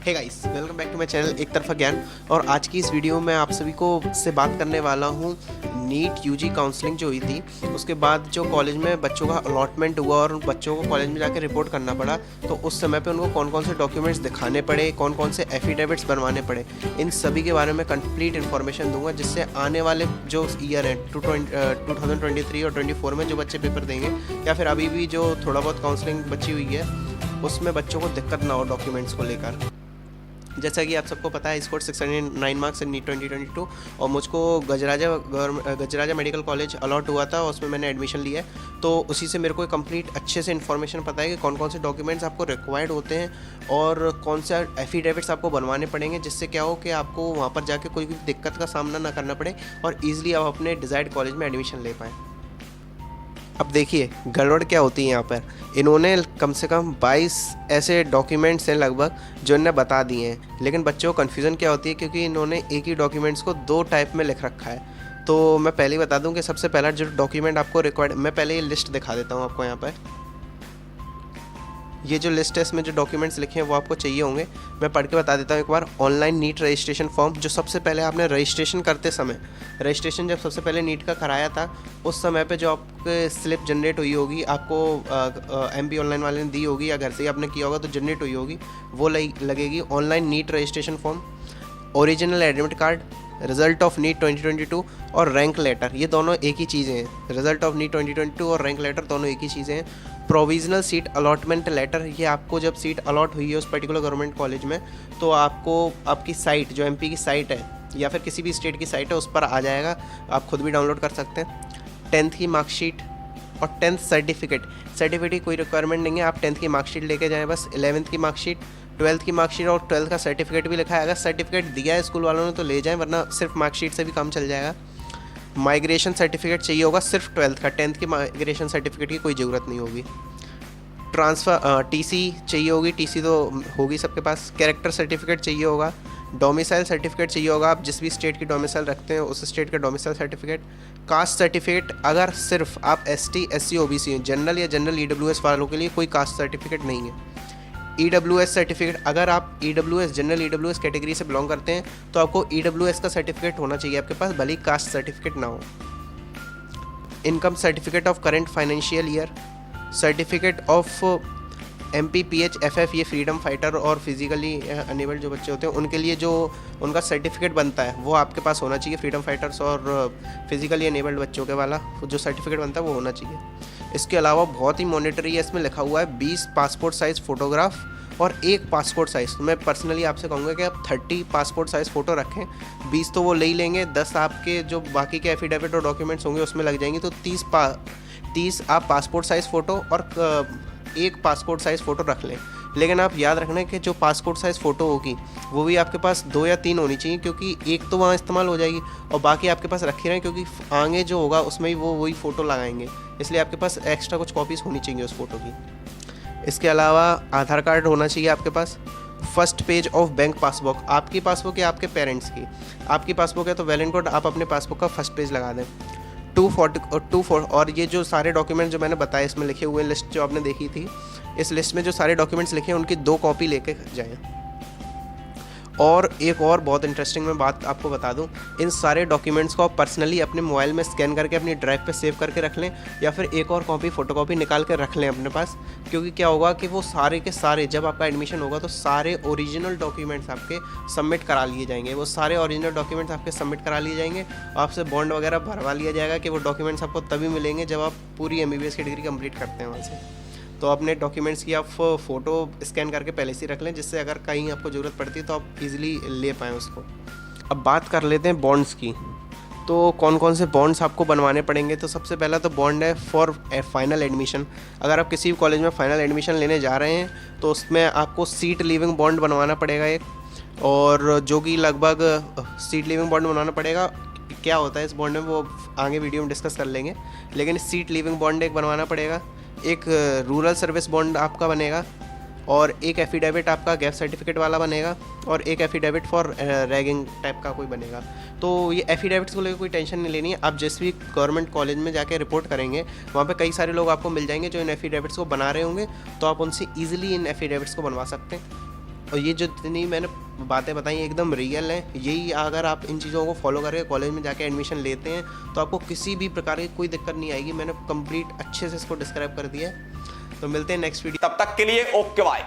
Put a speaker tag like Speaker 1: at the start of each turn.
Speaker 1: Hey guys, welcome back to my channel एक तरफा ज्ञान। और आज की इस वीडियो में आप सभी को से बात करने वाला हूँ नीट यूजी काउंसलिंग जो हुई थी उसके बाद जो कॉलेज में बच्चों का अलॉटमेंट हुआ और बच्चों को कॉलेज में जाकर रिपोर्ट करना पड़ा, तो उस समय पे उनको कौन कौन से डॉक्यूमेंट्स दिखाने पड़े, कौन कौन से एफिडेविट्स बनवाने पड़े, इन सभी के बारे में कंप्लीट इन्फॉर्मेशन दूंगा, जिससे आने वाले जो ईयर है 2023 और 24 में जो बच्चे पेपर देंगे या फिर अभी भी जो थोड़ा बहुत काउंसलिंग बची हुई है उसमें बच्चों को दिक्कत ना हो डॉक्यूमेंट्स को लेकर। जैसा कि आप सबको पता है, स्कोर 609 मार्क्स इन नीट 2022 और मुझको गजराजा मेडिकल कॉलेज अलॉट हुआ था और उसमें मैंने एडमिशन लिया है। तो उसी से मेरे को कंप्लीट अच्छे से इन्फॉर्मेशन पता है कि कौन कौन से डॉक्यूमेंट्स आपको रिक्वायर्ड होते हैं और कौन से एफिडेविट्स आपको बनवाने पड़ेंगे, जिससे क्या हो कि आपको वहाँ पर जाके कोई भी दिक्कत का सामना ना करना पड़े और ईजिली आप अपने डिज़ायर्ड कॉलेज में एडमिशन ले पाएँ। अब देखिए गड़बड़ क्या होती है यहाँ पर। इन्होंने कम से कम 22 ऐसे डॉक्यूमेंट्स हैं लगभग जो इन्हें बता दिए हैं, लेकिन बच्चों को कन्फ्यूज़न क्या होती है क्योंकि इन्होंने एक ही डॉक्यूमेंट्स को 2 टाइप में लिख रखा है। तो मैं पहले ही बता दूं कि सबसे पहला जो डॉक्यूमेंट आपको रिक्वायर्ड, मैं पहले ये लिस्ट दिखा देता हूँ आपको। यहाँ पर ये जो लिस्ट है इसमें जो डॉक्यूमेंट्स लिखे हैं वो आपको चाहिए होंगे। मैं पढ़ के बता देता हूँ एक बार। ऑनलाइन नीट रजिस्ट्रेशन फॉर्म, जो सबसे पहले आपने रजिस्ट्रेशन करते समय, रजिस्ट्रेशन जब सबसे पहले नीट का कराया था उस समय पे जो आपके स्लिप जनरेट हुई होगी, आपको MP ऑनलाइन वाले ने दी होगी या घर से ही आपने किया होगा तो जनरेट हुई होगी, वो लगेगी। Online NEET registration form, original admit card, result of NEET 2022 और रैंक लेटर, ये दोनों एक ही चीज़ें हैं। रिजल्ट ऑफ नीट 2022 और रैंक लेटर दोनों एक ही चीज़ें हैं। प्रोविजनल सीट अलॉटमेंट लेटर, ये आपको जब सीट अलॉट हुई है उस पर्टिकुलर गवर्नमेंट कॉलेज में तो आपको आपकी साइट, जो MP की साइट है या फिर किसी भी स्टेट की साइट है, उस पर आ जाएगा। आप खुद भी डाउनलोड कर सकते हैं। 10th की मार्कशीट और 10th सर्टिफिकेट की कोई रिक्वायरमेंट नहीं है, आप 10th की मार्कशीट लेके जाएँ बस। 11th की मार्कशीट, 12th की मार्कशीट और 12th का सर्टिफिकेट भी लिखा है। अगर सर्टिफिकेट दिया है स्कूल वालों ने तो ले जाएं, वरना सिर्फ मार्कशीट से भी काम चल जाएगा। माइग्रेशन सर्टिफिकेट चाहिए होगा सिर्फ 12th का, 10th की माइग्रेशन सर्टिफिकेट की कोई ज़रूरत नहीं होगी। ट्रांसफ़र TC चाहिए होगी, TC तो होगी सबके पास। कैरेक्टर सर्टिफिकेट चाहिए होगा। डोमिसाइल सर्टिफिकेट चाहिए होगा, आप जिस भी स्टेट की डोमिसाइल रखते हैं उस स्टेट का डोमिसाइल सर्टिफिकेट। कास्ट सर्टिफिकेट, अगर सिर्फ आप ST SC OBC हैं, जनरल या जनरल EWS वालों के लिए कोई कास्ट सर्टिफिकेट नहीं है। EWS सर्टिफिकेट, अगर आप EWS जनरल EWS कैटेगरी से बिलोंग करते हैं तो आपको EWS का सर्टिफिकेट होना चाहिए आपके पास, भले ही कास्ट सर्टिफिकेट ना हो। Income certificate of current financial year, certificate of MPPH FF, ये फ्रीडम फाइटर और फिजिकली अनेबल्ड जो बच्चे होते हैं उनके लिए जो उनका सर्टिफिकेट बनता है वो आपके पास होना चाहिए। फ्रीडम फाइटर्स और फिजिकली अनेबल्ड बच्चों के वाला जो सर्टिफिकेट बनता है वो होना चाहिए। इसके अलावा बहुत ही मॉनिटरी है, इसमें लिखा हुआ है 20 पासपोर्ट साइज़ फ़ोटोग्राफ और 1 पासपोर्ट साइज़। तो मैं पर्सनली आपसे कहूँगा कि आप 30 पासपोर्ट साइज़ फ़ोटो रखें। 20 तो वो ले ही लेंगे, 10 आपके जो बाकी के एफिडेविट और डॉक्यूमेंट्स होंगे उसमें लग जाएंगे, तो 30 आप पासपोर्ट साइज़ फ़ोटो और 1 पासपोर्ट साइज़ फ़ोटो रख लें। लेकिन आप याद रखना कि जो पासपोर्ट साइज़ फ़ोटो होगी वो भी आपके पास 2 या 3 होनी चाहिए, क्योंकि एक तो वहाँ इस्तेमाल हो जाएगी और बाकी आपके पास रखे रहें, क्योंकि आगे जो होगा उसमें ही वो वही फ़ोटो लगाएंगे, इसलिए आपके पास एक्स्ट्रा कुछ कॉपीज़ होनी चाहिए उस फ़ोटो की। इसके अलावा आधार कार्ड होना चाहिए आपके पास। First page of bank passbook, आपकी पासबुक या आपके पेरेंट्स की, आपकी पासबुक है तो वेल एंड गुड, आप अपने पासबुक का फर्स्ट पेज लगा दें। 240 और ये जो सारे डॉक्यूमेंट जो मैंने बताया इसमें लिखे हुए, लिस्ट जो आपने देखी थी, इस लिस्ट में जो सारे डॉक्यूमेंट्स लिखे हैं उनकी 2 कॉपी लेके जाएं। और एक और बहुत इंटरेस्टिंग मैं बात आपको बता दूं, इन सारे डॉक्यूमेंट्स को आप पर्सनली अपने मोबाइल में स्कैन करके अपनी ड्राइव पे सेव करके रख लें, या फिर एक और कॉपी फ़ोटोकॉपी निकाल कर रख लें अपने पास। क्योंकि क्या होगा कि वो सारे के सारे जब आपका एडमिशन होगा तो सारे ओरिजिनल डॉक्यूमेंट्स आपके सबमिट करा लिए जाएंगे। वो सारे ओरिजिनल डॉक्यूमेंट्स आपके सबमिट करा लिए जाएंगे, आपसे बॉन्ड वगैरह भरवा लिया जाएगा कि वो डॉक्यूमेंट्स आपको तभी मिलेंगे जब आप पूरी MBBS की डिग्री कंप्लीट करते हैं वहाँ से। तो अपने डॉक्यूमेंट्स की आप फ़ोटो स्कैन करके पहले से ही रख लें, जिससे अगर कहीं आपको ज़रूरत पड़ती है तो आप इजीली ले पाएँ उसको। अब बात कर लेते हैं बॉन्ड्स की। तो कौन कौन से बॉन्ड्स आपको बनवाने पड़ेंगे, तो सबसे पहला तो बॉन्ड है फॉर फाइनल एडमिशन। अगर आप किसी भी कॉलेज में फ़ाइनल एडमिशन लेने जा रहे हैं तो उसमें आपको सीट लीविंग बॉन्ड बनवाना पड़ेगा एक, और जो कि लगभग सीट लीविंग बॉन्ड बनवाना पड़ेगा। क्या होता है इस बॉन्ड में वो आगे वीडियो में डिस्कस कर लेंगे, लेकिन सीट लीविंग बॉन्ड एक बनवाना पड़ेगा। एक रूरल सर्विस बॉन्ड आपका बनेगा, और एक एफिडेविट आपका गैप सर्टिफिकेट वाला बनेगा, और एक एफिडेविट फॉर रैगिंग टाइप का कोई बनेगा। तो ये एफिडेविट्स को लेकर कोई टेंशन नहीं लेनी है। आप जिस भी गवर्नमेंट कॉलेज में जाके रिपोर्ट करेंगे वहाँ पे कई सारे लोग आपको मिल जाएंगे जो इन एफिडेविट्स को बना रहे होंगे, तो आप उनसे ईजिली इन एफिडेविट्स को बनवा सकते हैं। और ये जो जितनी मैंने बातें बताई एकदम रियल हैं। यही अगर आप इन चीज़ों को फॉलो करें, कॉलेज में जाके एडमिशन लेते हैं, तो आपको किसी भी प्रकार की कोई दिक्कत नहीं आएगी। मैंने कंप्लीट अच्छे से इसको डिस्क्राइब कर दिया है। तो मिलते हैं नेक्स्ट वीडियो,
Speaker 2: तब तक के लिए ओके बाय।